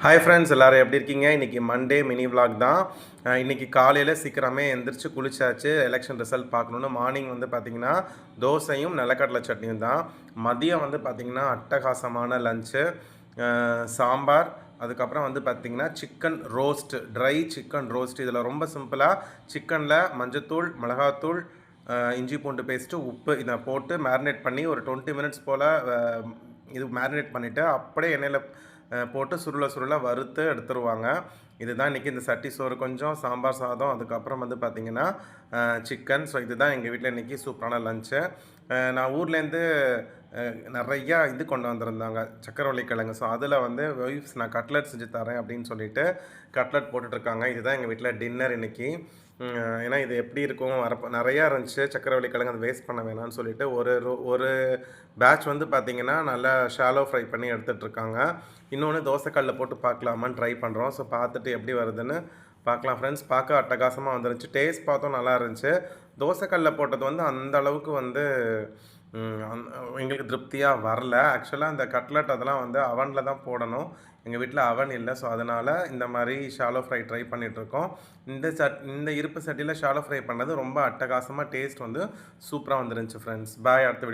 Hi friends, எல்லோரும் எப்படி இருக்கீங்க? இன்றைக்கி மண்டே மினி விலாக் தான். இன்றைக்கி காலையில் சீக்கிரமே எந்திரிச்சு குளிச்சாச்சு. எலெக்ஷன் ரிசல்ட் பார்க்கணுன்னு மார்னிங் வந்து பார்த்திங்கன்னா தோசையும் நிலக்கடலை சட்னியும் தான். மதியம் வந்து பார்த்திங்கன்னா அட்டகாசமான லஞ்சு, சாம்பார், அதுக்கப்புறம் வந்து பார்த்திங்கன்னா chicken roast, try chicken roast. இதில் ரொம்ப சிம்பிளாக சிக்கனில் மஞ்சத்தூள், மிளகாத்தூள், இஞ்சி பூண்டு பேஸ்ட்டு, உப்பு இதை போட்டு மேரினேட் பண்ணி ஒரு 20 மினிட்ஸ் போல் இது மேரினேட் பண்ணிவிட்டு அப்படியே எண்ணெயில் போட்டு சுருள வறுத்து எடுத்துருவாங்க. இதுதான் இன்றைக்கி இந்த சட்டி சோறு, கொஞ்சம் சாம்பார் சாதம், அதுக்கப்புறம் வந்து பார்த்திங்கன்னா சிக்கன். ஸோ இதுதான் எங்கள் வீட்டில் இன்றைக்கி சூப்பரான லஞ்சு. நான் ஊர்லேருந்து நிறையா இது கொண்டு வந்திருந்தாங்க, சக்கரவள்ளி கிழங்கு. ஸோ அதில் வந்து ஒய்ஃப்ஸ் நான் கட்லட் செஞ்சு தரேன் அப்படின்னு சொல்லிட்டு கட்லட் போட்டுட்ருக்காங்க. இதுதான் எங்கள் வீட்டில் டின்னர் இன்றைக்கி. ஏன்னா இது எப்படி இருக்கும், நிறையா இருந்துச்சு சக்கரவள்ளி கிழங்கு, அதை வேஸ்ட் பண்ண வேணாம்னு சொல்லிட்டு ஒரு பேட்ச் வந்து பார்த்திங்கன்னா நல்லா ஷாலோ ஃப்ரை பண்ணி எடுத்துகிட்ருக்காங்க. இன்னொன்று தோசைக்கல்லில் போட்டு பார்க்கலாமான்னு ட்ரை பண்ணுறோம். ஸோ பார்த்துட்டு எப்படி வருதுன்னு பார்க்கலாம் ஃப்ரெண்ட்ஸ். பார்க்க அட்டகாசமாக வந்துருந்துச்சு. டேஸ்ட் பார்த்தோம் நல்லா இருந்துச்சு. தோசைக்கல்லில் போட்டது வந்து அந்த அளவுக்கு வந்து எங்களுக்கு திருப்தியாக வரல. ஆக்சுவலாக அந்த கட்லட் அதெல்லாம் வந்து அவனில் தான் போடணும். எங்கள் வீட்டில் அவன் இல்லை. ஸோ அதனால் இந்த மாதிரி ஷாலோ ஃப்ரை ட்ரை பண்ணிகிட்ருக்கோம். இந்த இருப்பு சட்டியில் ஷாலோ ஃப்ரை பண்ணது ரொம்ப அட்டகாசமாக டேஸ்ட் வந்து சூப்பராக வந்துருந்துச்சு ஃப்ரெண்ட்ஸ். பாய். அடுத்த வீடியோ